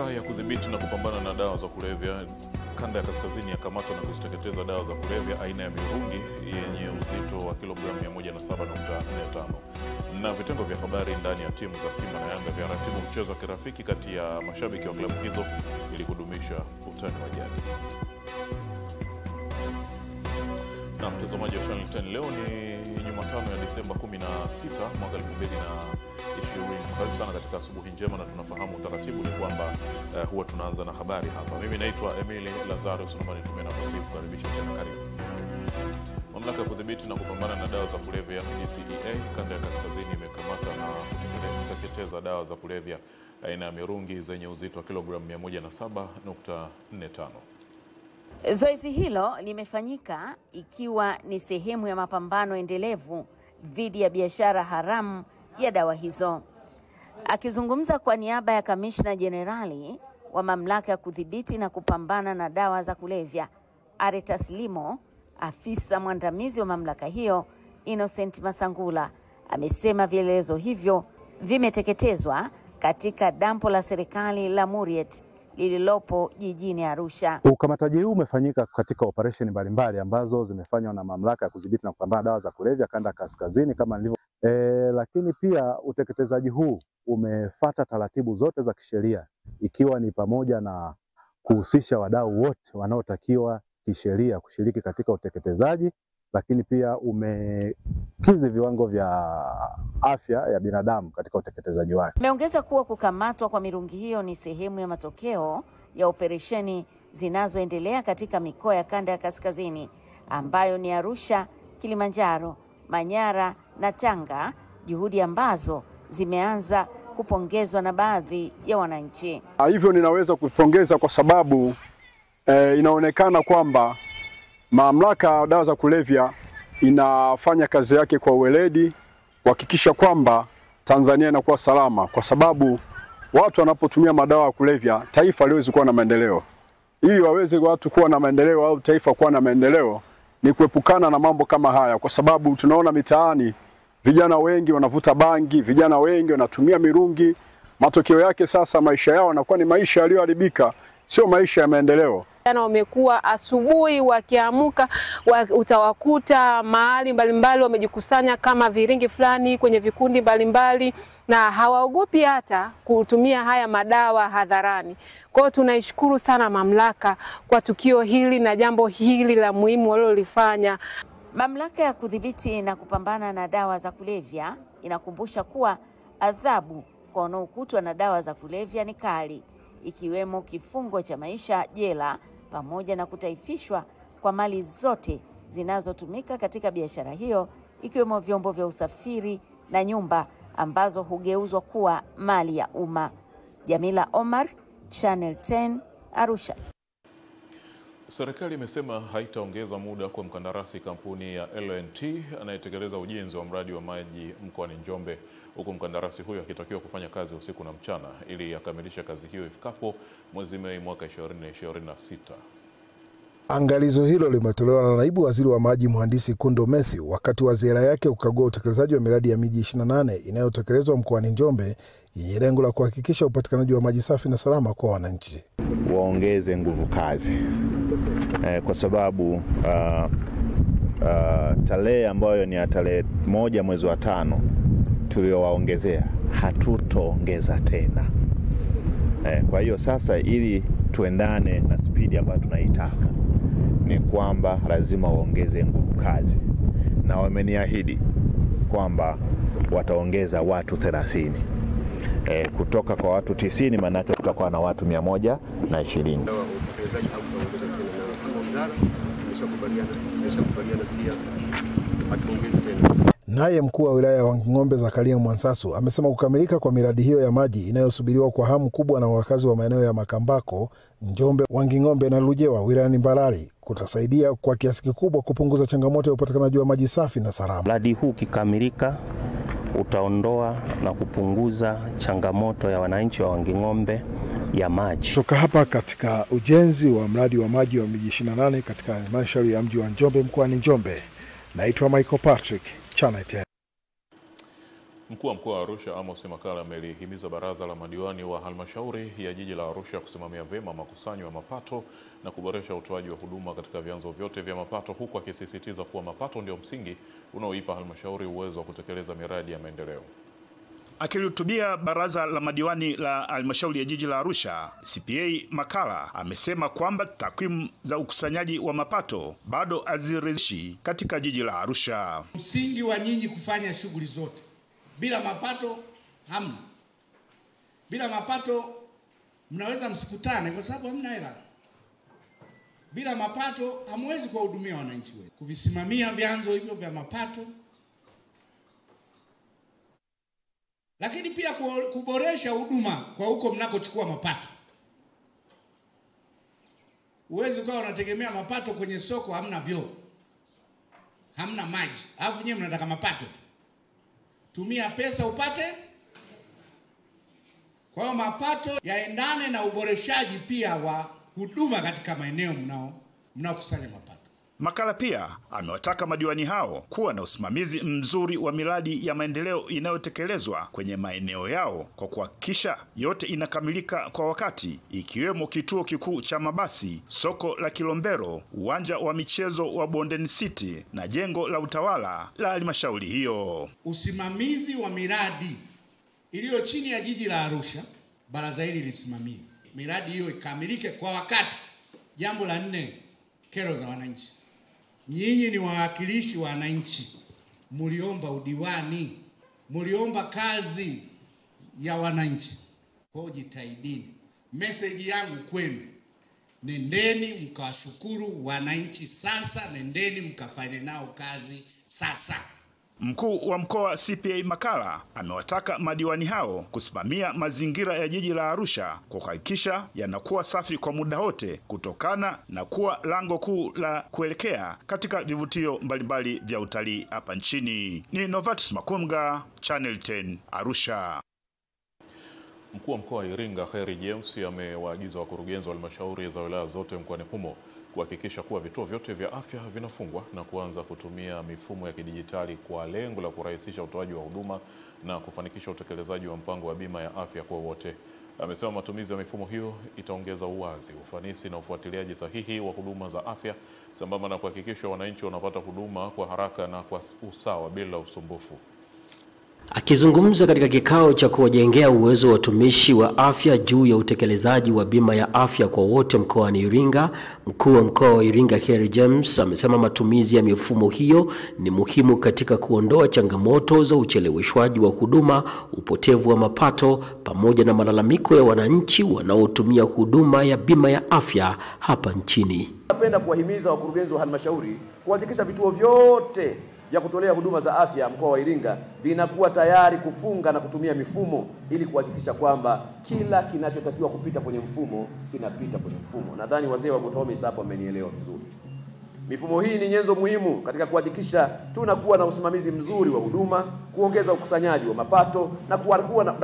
Mamlaka ya kudhibiti na kupambana na dawa za kulevya kanda ya kaskazini yakamatwa na kuziteketeza dawa za kulevya aina ya mirungi yenye uzito wa kilogramu 107.45. Na vitengo vya habari ndani ya timu za Simba na Yanga vyaratibu mchezo wa kirafiki kati ya mashabiki wa klabu hizo ili kudumisha utani wa jadi. Na mtazamaji wa Channel 10, leo ni Jumatano ya Disemba 16 mwaka 2020. Karibu sana katika asubuhi njema, na tunafahamu utaratibu ni kwamba huwa tunaanza na habari hapa. Mimi naitwa Emily Lazaro, naomba nitumie nafasi hii kukaribisha tena. Karibu. Mamlaka ya kudhibiti na kupambana na dawa za kulevya DCEA kanda ya kaskazini imekamata na kuteketeza dawa za kulevya aina ya mirungi zenye uzito wa kilogramu 107.45. Zoezi hilo limefanyika ikiwa ni sehemu ya mapambano endelevu dhidi ya biashara haramu ya dawa hizo. Akizungumza kwa niaba ya Kamishna Jenerali wa Mamlaka ya kudhibiti na kupambana na dawa za kulevya Aretas Limo, afisa mwandamizi wa mamlaka hiyo Innocent Masangula amesema vielelezo hivyo vimeteketezwa katika dampo la serikali la Muriet lililopo jijini Arusha. Ukamataji huu umefanyika katika operation mbalimbali ambazo zimefanywa na Mamlaka ya kudhibiti na kupambana na dawa za kulevya kanda kaskazini kama nilivyo. Lakini pia uteketezaji huu umefuata taratibu zote za kisheria, ikiwa ni pamoja na kuhusisha wadau wote wanaotakiwa kisheria kushiriki katika uteketezaji, lakini pia umekizi viwango vya afya ya binadamu katika uteketezaji wake. Ameongeza kuwa kukamatwa kwa mirungi hiyo ni sehemu ya matokeo ya operesheni zinazoendelea katika mikoa ya kanda ya kaskazini ambayo ni Arusha, Kilimanjaro, Manyara na Tanga, juhudi ambazo zimeanza kupongezwa na baadhi ya wananchi. Hivyo ninaweza kupongeza kwa sababu inaonekana kwamba mamlaka ya dawa za kulevya inafanya kazi yake kwa uweledi kuhakikisha kwamba Tanzania inakuwa salama, kwa sababu watu wanapotumia madawa ya kulevya taifa liweze kuwa na maendeleo. Ili waweze watu kuwa na maendeleo au taifa kuwa na maendeleo ni kuepukana na mambo kama haya, kwa sababu tunaona mitaani vijana wengi wanavuta bangi, vijana wengi wanatumia mirungi. Matokeo yake sasa maisha yao yanakuwa ni maisha yaliyoharibika, sio maisha ya maendeleo. Vijana wamekuwa asubuhi wakiamka utawakuta mahali mbalimbali wamejikusanya kama viringi fulani kwenye vikundi mbalimbali na hawaogopi hata kutumia haya madawa hadharani. Kwa hiyo tunaishukuru sana mamlaka kwa tukio hili na jambo hili la muhimu walilofanya. Mamlaka ya kudhibiti na kupambana na dawa za kulevya inakumbusha kuwa adhabu kwa wanaokutwa na dawa za kulevya ni kali, ikiwemo kifungo cha maisha jela pamoja na kutaifishwa kwa mali zote zinazotumika katika biashara hiyo, ikiwemo vyombo vya usafiri na nyumba ambazo hugeuzwa kuwa mali ya umma. Jamila Omar, Channel 10, Arusha. Serikali imesema haitaongeza muda kwa mkandarasi kampuni ya LNT anayetekeleza ujenzi wa mradi wa maji mkoani Njombe, huku mkandarasi huyo akitakiwa kufanya kazi usiku na mchana ili akamilishe kazi hiyo ifikapo mwezi Mei mwaka 2026. Angalizo hilo limetolewa na Naibu Waziri wa Maji Mhandisi Kundo Mathew wakati wa ziara yake kukagua utekelezaji wa miradi ya miji 28 inayotekelezwa mkoani Njombe yenye lengo la kuhakikisha upatikanaji wa maji safi na salama kwa wananchi. Waongeze nguvu kazi kwa sababu tarehe ambayo ni tarehe 1 mwezi wa 5 tuliowaongezea hatutoongeza tena. Kwa hiyo sasa ili tuendane na spidi ambayo tunaitaka ni kwamba lazima waongeze nguvu kazi, na wameniahidi kwamba wataongeza watu 30 kutoka kwa watu 90, maana yake tutakuwa na watu 120. Naye mkuu wa wilaya ya Wanging'ombe Zakaria Mwansasu amesema kukamilika kwa miradi hiyo ya maji inayosubiriwa kwa hamu kubwa na wakazi wa maeneo ya Makambako, Njombe, Wanging'ombe na Lujewa wilayani Mbarali kutasaidia kwa kiasi kikubwa kupunguza changamoto ya upatikanaji wa maji safi na salama. Mradi huu kikamilika utaondoa na kupunguza changamoto ya wananchi wa Wanging'ombe ya maji. Toka hapa katika ujenzi wa mradi wa maji wa miji 28 katika halmashauri ya mji wa Njombe mkoani Njombe, naitwa Michael Patrick, Channel 10. Mkuu wa mkoa wa Arusha Amos Makalla amelihimiza baraza la madiwani wa halmashauri ya jiji la Arusha kusimamia vyema makusanyo ya mapato na kuboresha utoaji wa huduma katika vyanzo vyote vya mapato, huku akisisitiza kuwa mapato ndio msingi unaoipa halmashauri uwezo wa kutekeleza miradi ya maendeleo. Akilihutubia baraza la madiwani la halmashauri ya jiji la Arusha, CPA Makalla amesema kwamba takwimu za ukusanyaji wa mapato bado haziridhishi katika jiji la Arusha. Msingi wa nyinyi kufanya shughuli zote, bila mapato hamna. Bila mapato mnaweza msikutane kwa sababu hamna hela. Bila mapato hamwezi kuwahudumia wananchi wetu. Kuvisimamia vyanzo hivyo vya mapato, lakini pia kuboresha huduma kwa huko mnakochukua mapato. Uwezi ukawa unategemea mapato kwenye soko, hamna vyoo, hamna maji, alafu nyewe mnataka mapato tu. Tumia pesa upate. Kwa hiyo mapato yaendane na uboreshaji pia wa huduma katika maeneo mnaokusanya mapato. Makalla pia amewataka madiwani hao kuwa na usimamizi mzuri wa miradi ya maendeleo inayotekelezwa kwenye maeneo yao kwa kuhakikisha yote inakamilika kwa wakati, ikiwemo kituo kikuu cha mabasi, soko la Kilombero, uwanja wa michezo wa Bondeni City na jengo la utawala la halmashauri hiyo. Usimamizi wa miradi iliyo chini ya jiji la Arusha, baraza hili lisimamie miradi hiyo ikamilike kwa wakati. Jambo la 4, kero za wananchi. Nyinyi ni wawakilishi wa wananchi, mliomba udiwani, mliomba kazi ya wananchi. Kwa jitahidini. Message yangu kwenu, nendeni mkawashukuru wananchi sasa, nendeni mkafanye nao kazi sasa. Mkuu wa mkoa CPA Makalla amewataka madiwani hao kusimamia mazingira ya jiji la Arusha kwa kuhakikisha yanakuwa safi kwa muda wote, kutokana na kuwa lango kuu la kuelekea katika vivutio mbalimbali vya utalii hapa nchini. Ni Novatus Makunga, Channel 10, Arusha. Mkuu wa mkoa wa Iringa Kheri James amewaagiza wakurugenzi wa halmashauri za wilaya zote mkoani humo kuhakikisha kuwa vituo vyote vya afya vinafungwa na kuanza kutumia mifumo ya kidijitali kwa lengo la kurahisisha utoaji wa huduma na kufanikisha utekelezaji wa mpango wa bima ya afya kwa wote. Amesema matumizi ya mifumo hiyo itaongeza uwazi, ufanisi na ufuatiliaji sahihi wa huduma za afya, sambamba na kuhakikisha wananchi wanapata huduma kwa haraka na kwa usawa bila usumbufu. Akizungumza katika kikao cha kuwajengea uwezo wa watumishi wa afya juu ya utekelezaji wa bima ya afya kwa wote mkoani Iringa, mkuu wa mkoa wa Iringa Kheri James amesema matumizi ya mifumo hiyo ni muhimu katika kuondoa changamoto za ucheleweshwaji wa huduma, upotevu wa mapato pamoja na malalamiko ya wananchi wanaotumia huduma ya bima ya afya hapa nchini. Napenda kuwahimiza wakurugenzi wa halmashauri kuhakikisha vituo vyote ya kutolea huduma za afya mkoa wa Iringa vinakuwa tayari kufunga na kutumia mifumo ili kuhakikisha kwamba kila kinachotakiwa kupita kwenye mfumo kinapita kwenye mfumo. Nadhani wazee wa Gotomis hapo wamenielewa vizuri. Mifumo hii ni nyenzo muhimu katika kuhakikisha tunakuwa na usimamizi mzuri wa huduma, kuongeza ukusanyaji wa mapato na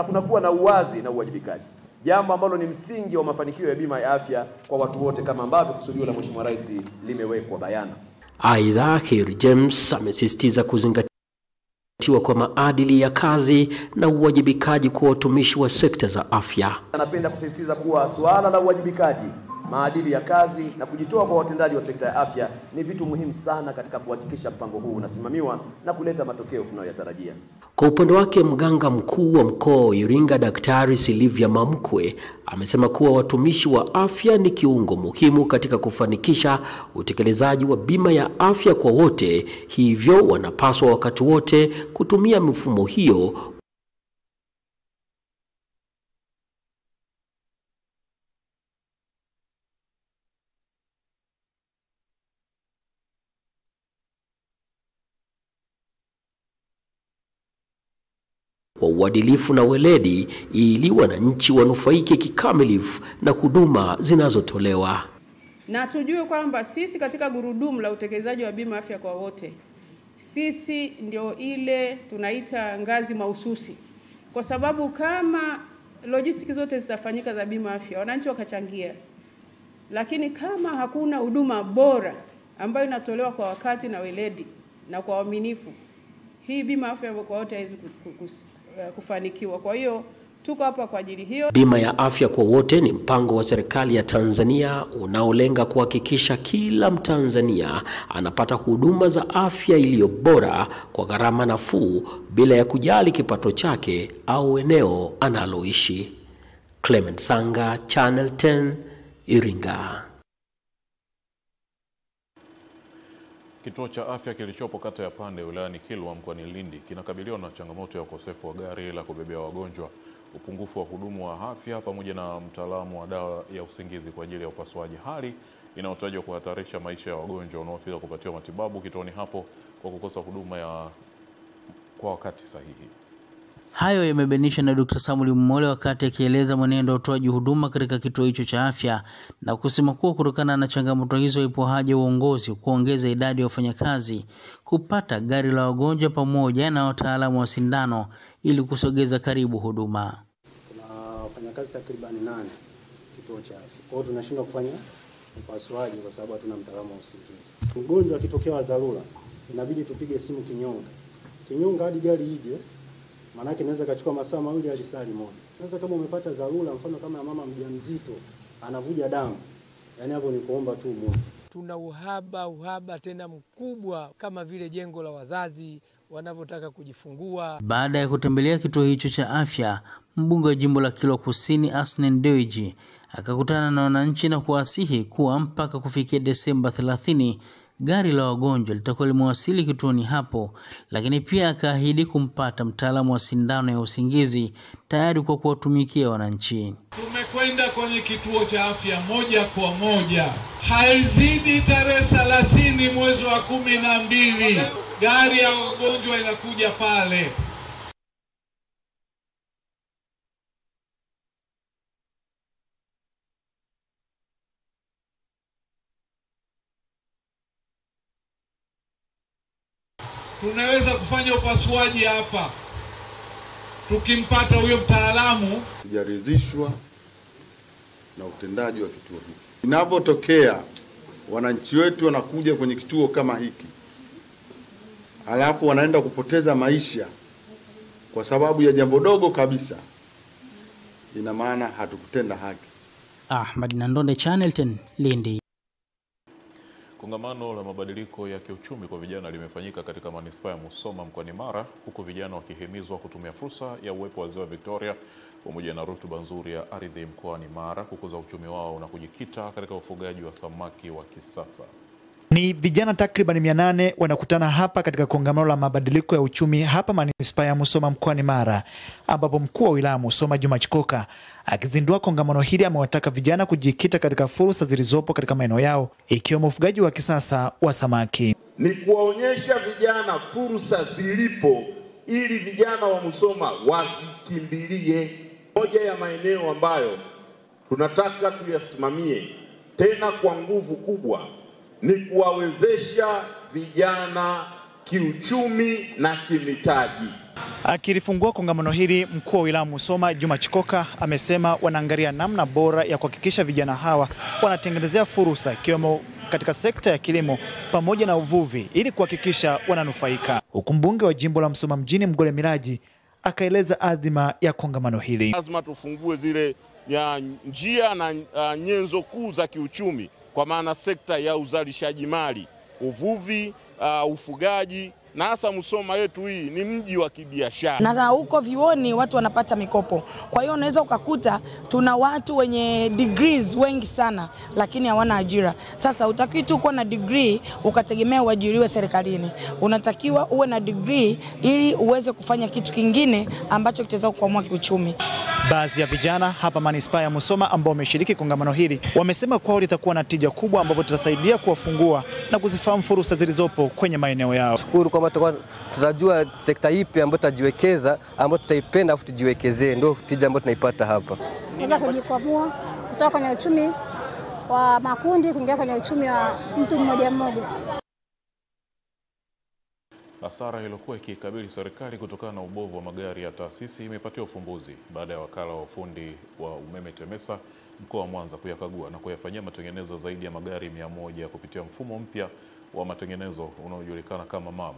kunakuwa na uwazi na uwajibikaji. Jambo ambalo ni msingi wa mafanikio ya bima ya afya kwa watu wote kama ambavyo kusudio la Mheshimiwa Rais limewekwa bayana. Aidha, Kheri James amesisitiza kuzingatiwa kwa maadili ya kazi na uwajibikaji kwa watumishi wa sekta za afya. Napenda kusisitiza kuwa suala la uwajibikaji, maadili ya kazi na kujitoa kwa watendaji wa sekta ya afya ni vitu muhimu sana katika kuhakikisha mpango huu unasimamiwa na kuleta matokeo tunayoyatarajia. Kwa upande wake, mganga mkuu wa mkoa wa Iringa Daktari Silvia Mamkwe amesema kuwa watumishi wa afya ni kiungo muhimu katika kufanikisha utekelezaji wa bima ya afya kwa wote, hivyo wanapaswa wakati wote kutumia mifumo hiyo kwa uadilifu na weledi ili wananchi wanufaike kikamilifu na huduma zinazotolewa. Na tujue kwamba sisi katika gurudumu la utekelezaji wa bima afya kwa wote, sisi ndio ile tunaita ngazi mahususi. Kwa sababu kama logistics zote zitafanyika za bima afya, wananchi wakachangia, lakini kama hakuna huduma bora ambayo inatolewa kwa wakati na weledi na kwa uaminifu, hii bima afya kwa wote haiwezi kufanikiwa. Kwa hiyo tuko hapa kwa ajili hiyo. Bima ya afya kwa wote ni mpango wa serikali ya Tanzania unaolenga kuhakikisha kila Mtanzania anapata huduma za afya iliyo bora kwa gharama nafuu bila ya kujali kipato chake au eneo analoishi. Clement Sanga, Channel 10, Iringa. Kituo cha afya kilichopo kata ya Pande wilayani Kilwa mkoani Lindi kinakabiliwa na changamoto ya ukosefu wa gari la kubebea wagonjwa, upungufu wa hudumu wa afya pamoja na mtaalamu wa dawa ya usingizi kwa ajili ya upasuaji, hali inayotajwa kuhatarisha maisha ya wagonjwa wanaofika kupatiwa matibabu kituoni hapo kwa kukosa huduma kwa wakati sahihi. Hayo yamebainishwa na Dr. Samuel Mmole wakati akieleza mwenendo wa utoaji huduma katika kituo hicho cha afya, na kusema kuwa kutokana na changamoto hizo ipo haja ya uongozi kuongeza idadi ya wafanyakazi, kupata gari la wagonjwa pamoja na wataalamu wa sindano ili kusogeza karibu huduma. Kuna wafanyakazi takriban 8 kituo cha afya. Kwa hiyo tunashindwa kufanya upasuaji kwa sababu hatuna mtaalamu wa usingizi. Mgonjwa akitokea dharura inabidi tupige simu kinyonga hadi gari ije. Maana yake inaweza kachukua masaa 2 hadi saa 1. Sasa kama umepata dharura, mfano kama mama mjamzito anavuja damu, yani hapo ni kuomba tu Mungu. Tuna uhaba tena mkubwa kama vile jengo la wazazi wanavyotaka kujifungua. Baada ya kutembelea kituo hicho cha afya, mbunge wa jimbo la Kilwa Kusini Asnen Dewji akakutana na wananchi na kuwasihi kuwa mpaka kufikia Desemba 30 gari la wagonjwa litakuwa limewasili kituoni hapo, lakini pia akaahidi kumpata mtaalamu wa sindano ya usingizi tayari kwa kuwatumikia wananchi. Tumekwenda kwenye kituo cha afya moja kwa moja, haizidi tarehe 30 mwezi wa 12 gari ya wagonjwa inakuja pale. Tunaweza kufanya upasuaji hapa tukimpata huyo mtaalamu. Sijaridhishwa na utendaji wa kituo hiki. Inapotokea wananchi wetu wanakuja kwenye kituo kama hiki, alafu wanaenda kupoteza maisha kwa sababu ya jambo dogo kabisa, ina maana hatukutenda haki. Ahmad Nandonde, Channel 10, Lindi. Kongamano la mabadiliko ya kiuchumi kwa vijana limefanyika katika manispaa ya Musoma mkoani Mara, huku vijana wakihimizwa kutumia fursa ya uwepo wa Ziwa Victoria pamoja na rutuba nzuri ya ardhi mkoani Mara kukuza uchumi wao na kujikita katika ufugaji wa samaki wa kisasa. Ni vijana takriban 800 wanakutana hapa katika kongamano la mabadiliko ya uchumi hapa manispaa ya Musoma mkoani Mara, ambapo mkuu wa wilaya Musoma Juma Chikoka akizindua kongamano hili amewataka vijana kujikita katika fursa zilizopo katika maeneo yao, ikiwemo ufugaji wa kisasa wa samaki. Ni kuwaonyesha vijana fursa zilipo ili vijana wa Musoma wasikimbilie. Moja ya maeneo ambayo tunataka tuyasimamie tena kwa nguvu kubwa ni kuwawezesha vijana kiuchumi na kimitaji. Akilifungua kongamano hili, mkuu wa wilaya Musoma Juma Chikoka amesema wanaangalia namna bora ya kuhakikisha vijana hawa wanatengenezea fursa ikiwemo katika sekta ya kilimo pamoja na uvuvi ili kuhakikisha wananufaika. Huku mbunge wa jimbo la Musoma mjini Mgole Miraji akaeleza adhima ya kongamano hili. Lazima tufungue zile ya njia na nyenzo kuu za kiuchumi, kwa maana sekta ya uzalishaji mali, uvuvi, ufugaji, na hasa Musoma yetu hii ni mji wa kibiashara. Na huko vioni watu wanapata mikopo. Kwa hiyo unaweza ukakuta tuna watu wenye degrees wengi sana lakini hawana ajira. Sasa utakiwa tu kuwa na degree ukategemea uajiriwe serikalini. Unatakiwa uwe na degree ili uweze kufanya kitu kingine ambacho kitaweza kukuamua kiuchumi. Baadhi ya vijana hapa manispaa ya Musoma ambao wameshiriki kongamano hili wamesema kwao litakuwa na tija kubwa ambapo tutasaidia kuwafungua na kuzifahamu fursa zilizopo kwenye maeneo yao. Shukuru kwamba tutajua sekta ipi ambayo tutajiwekeza, ambayo tutaipenda afu tujiwekezee, ndio tija ambayo tunaipata hapa. Kuweza kujikwamua kutoka kwenye uchumi wa makundi kuingia kwenye uchumi wa mtu mmoja mmoja. Hasara iliyokuwa ikikabili serikali kutokana na ubovu wa magari ya taasisi imepatiwa ufumbuzi baada ya wakala wa ufundi wa umeme TEMESA mkoa wa Mwanza kuyakagua na kuyafanyia matengenezo zaidi ya magari 100 kupitia mfumo mpya wa matengenezo unaojulikana kama MAM.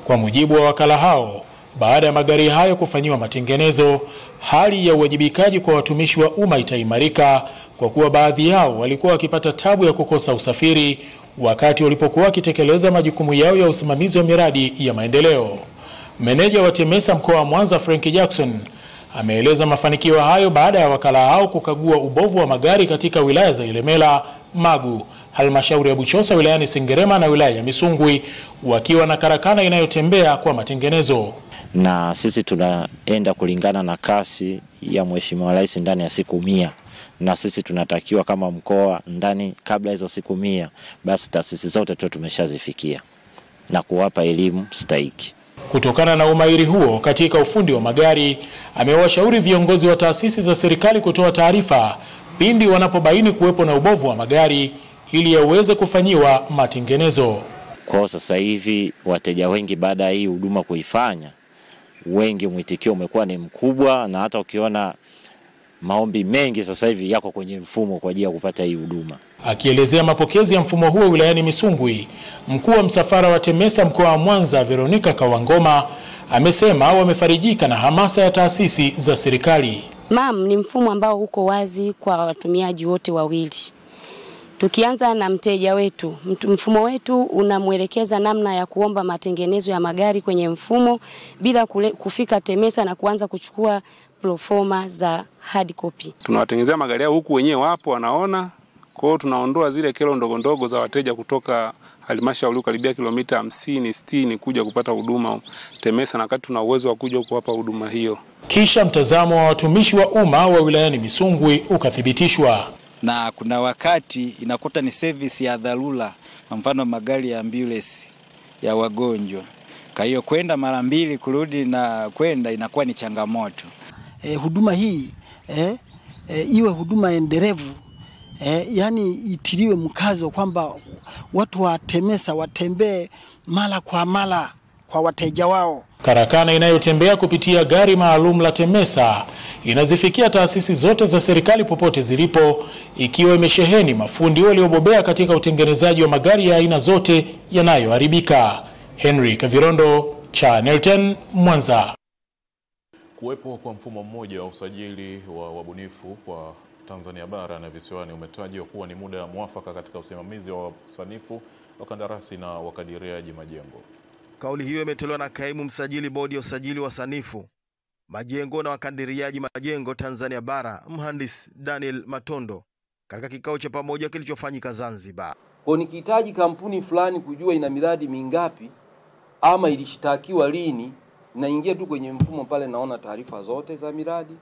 Kwa mujibu wa wakala hao, Baada ya magari hayo kufanyiwa matengenezo, hali ya uwajibikaji kwa watumishi wa umma itaimarika kwa kuwa baadhi yao walikuwa wakipata tabu ya kukosa usafiri wakati walipokuwa wakitekeleza majukumu yao ya usimamizi wa miradi ya maendeleo. Meneja wa TEMESA mkoa wa Mwanza Frank Jackson ameeleza mafanikio hayo baada ya wakala hao kukagua ubovu wa magari katika wilaya za Ilemela, Magu, halmashauri ya Buchosa wilayani Sengerema na wilaya ya Misungwi wakiwa na karakana inayotembea kwa matengenezo. Na sisi tunaenda kulingana na kasi ya Mheshimiwa Rais ndani ya siku 100. Na sisi tunatakiwa kama mkoa ndani kabla hizo siku 100 basi taasisi zote tu tumeshazifikia na kuwapa elimu stahiki. Kutokana na umahiri huo katika ufundi wa magari, amewashauri viongozi wa taasisi za serikali kutoa taarifa pindi wanapobaini kuwepo na ubovu wa magari ili yaweze kufanyiwa matengenezo. Kwa sasa hivi wateja wengi baada ya hii huduma kuifanya, wengi mwitikio umekuwa ni mkubwa, na hata ukiona maombi mengi sasa hivi yako kwenye mfumo kwa ajili ya kupata hii huduma. Akielezea mapokezi ya mfumo huo wilayani Misungwi, mkuu wa msafara wa TEMESA mkoa wa Mwanza Veronica Kawangoma amesema wamefarijika na hamasa ya taasisi za serikali. Ni mfumo ambao uko wazi kwa watumiaji wote wawili. Tukianza na mteja wetu, mfumo wetu unamuelekeza namna ya kuomba matengenezo ya magari kwenye mfumo bila kufika TEMESA na kuanza kuchukua proforma za hard copy. Tunawatengenezea magari yao huku wenyewe wapo wanaona. Kwa hiyo tunaondoa zile kero ndogo ndogo za wateja kutoka halmashauri karibia kilomita 50-60 kuja kupata huduma TEMESA, na wakati tuna uwezo wa kuja kuwapa huduma hiyo. Kisha mtazamo wa watumishi wa umma wa wilayani Misungwi ukathibitishwa. Na kuna wakati inakuta ni service ya dharura, mfano magari ya ambulance ya wagonjwa. Kwa hiyo kwenda mara 2 kurudi na kwenda inakuwa ni changamoto. Huduma hii iwe huduma endelevu, yani itiliwe mkazo kwamba watu wa TEMESA watembee mara kwa mara kwa wateja wao. Karakana inayotembea kupitia gari maalum la TEMESA inazifikia taasisi zote za serikali popote zilipo, ikiwa imesheheni mafundi waliobobea katika utengenezaji wa magari ya aina zote yanayoharibika. Henry Kavirondo, Channel 10, Mwanza. Kuwepo kwa mfumo mmoja wa usajili wa wabunifu kwa Tanzania bara na visiwani umetajwa kuwa ni muda mwafaka katika usimamizi wa wasanifu, wakandarasi na wakadiriaji majengo. Kauli hiyo imetolewa na kaimu msajili bodi ya usajili wa sanifu, majengo na wakadiriaji majengo Tanzania bara, mhandisi Daniel Matondo, katika kikao cha pamoja kilichofanyika Zanzibar. Kwa nikihitaji kampuni fulani kujua ina miradi mingapi ama ilishtakiwa lini, naingia tu kwenye mfumo pale, naona taarifa zote za miradi,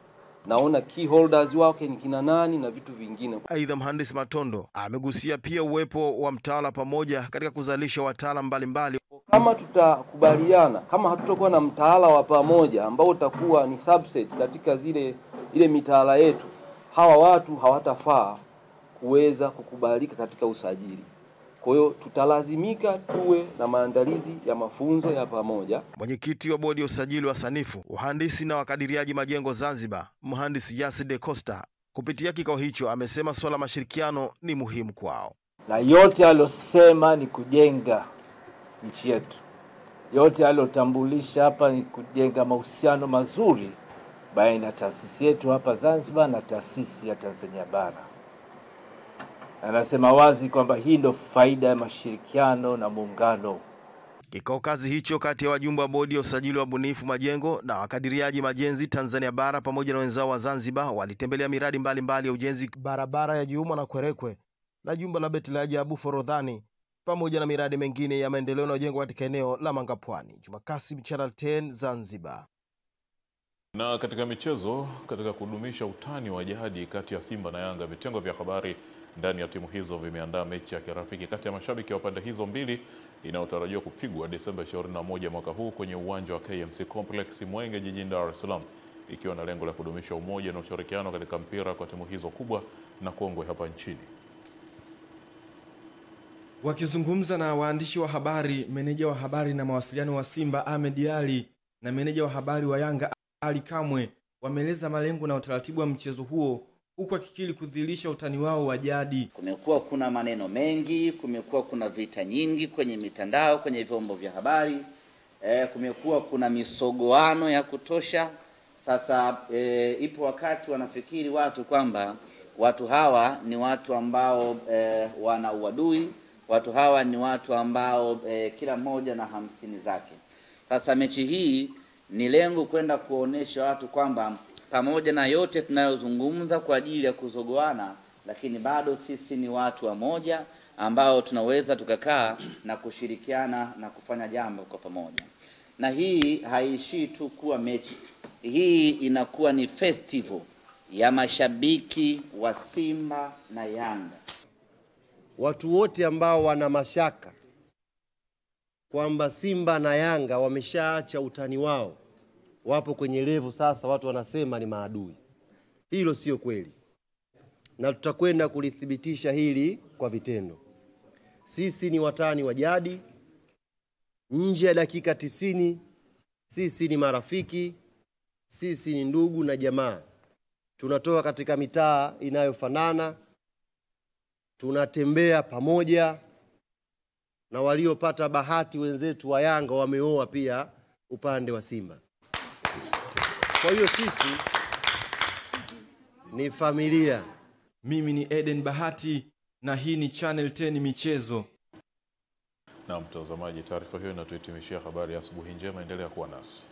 naona key holders wake ni kina nani na vitu vingine. Aidha, mhandisi Matondo amegusia pia uwepo wa mtaala pamoja katika kuzalisha wataalamu mbalimbali. Kama tutakubaliana, kama hatutakuwa na mtaala wa pamoja ambao utakuwa ni subset katika ile mitaala yetu, hawa watu hawatafaa kuweza kukubalika katika usajili. Kwa hiyo tutalazimika tuwe na maandalizi ya mafunzo ya pamoja. Mwenyekiti wa bodi ya usajili wa sanifu, uhandisi na wakadiriaji majengo Zanzibar, mhandisi Yaside Costa, kupitia kikao hicho amesema swala mashirikiano ni muhimu kwao. Na yote alosema ni kujenga nchi yetu. Yote alotambulisha hapa ni kujenga mahusiano mazuri baina ya taasisi yetu hapa Zanzibar na taasisi ya Tanzania bara. Anasema wazi kwamba hii ndio faida ya mashirikiano na muungano. Kikao kazi hicho kati ya wajumbe wa bodi ya usajili wa bunifu majengo na wakadiriaji majenzi Tanzania bara pamoja na wenzao wa Zanzibar walitembelea miradi mbalimbali ya ujenzi, barabara ya Juma na Kwerekwe na jumba la Beti la Ajabu Forodhani, pamoja na miradi mengine ya maendeleo yanayojengwa katika eneo la Mangapwani. Juma Kasim, Channel 10, Zanzibar. Na katika michezo, katika kudumisha utani wa jadi kati ya Simba na Yanga, vitengo vya habari ndani ya timu hizo vimeandaa mechi ya kirafiki kati ya mashabiki wa pande hizo mbili inayotarajiwa kupigwa Desemba 21 mwaka huu kwenye uwanja wa KMC Complex Mwenge jijini Dar es Salaam, ikiwa na lengo la kudumisha umoja na ushirikiano katika mpira kwa timu hizo kubwa na kongwe hapa nchini. Wakizungumza na waandishi wa habari, meneja wa habari na mawasiliano wa Simba Ahmed Ali na meneja wa habari wa Yanga Ali Kamwe wameeleza malengo na utaratibu wa mchezo huo, huku akikiri kudhihirisha utani wao wa jadi. Kumekuwa kuna maneno mengi, kumekuwa kuna vita nyingi kwenye mitandao, kwenye vyombo vya habari, kumekuwa kuna misogoano ya kutosha. Sasa ipo wakati wanafikiri watu kwamba watu hawa ni watu ambao wana uadui, watu hawa ni watu ambao kila mmoja na 50 zake. Sasa mechi hii ni lengo kwenda kuonesha watu kwamba pamoja na yote tunayozungumza kwa ajili ya kuzogoana, lakini bado sisi ni watu wamoja ambao tunaweza tukakaa na kushirikiana na kufanya jambo kwa pamoja. Na hii haishii tu kuwa mechi. Hii inakuwa ni festival ya mashabiki wa Simba na Yanga. Watu wote ambao wana mashaka kwamba Simba na Yanga wameshaacha utani wao, wapo kwenye level sasa watu wanasema ni maadui. Hilo sio kweli. Na tutakwenda kulithibitisha hili kwa vitendo. Sisi ni watani wa jadi. Nje ya dakika 90 sisi ni marafiki, sisi ni ndugu na jamaa. Tunatoka katika mitaa inayofanana, tunatembea pamoja, na waliopata bahati wenzetu wa Yanga wameoa pia upande wa Simba. Kwa hiyo sisi ni familia. Mimi ni Eden Bahati na hii ni Channel 10 Michezo. Na mtazamaji, taarifa hiyo inatuhitimishia habari ya asubuhi njema. Endelea kuwa nasi.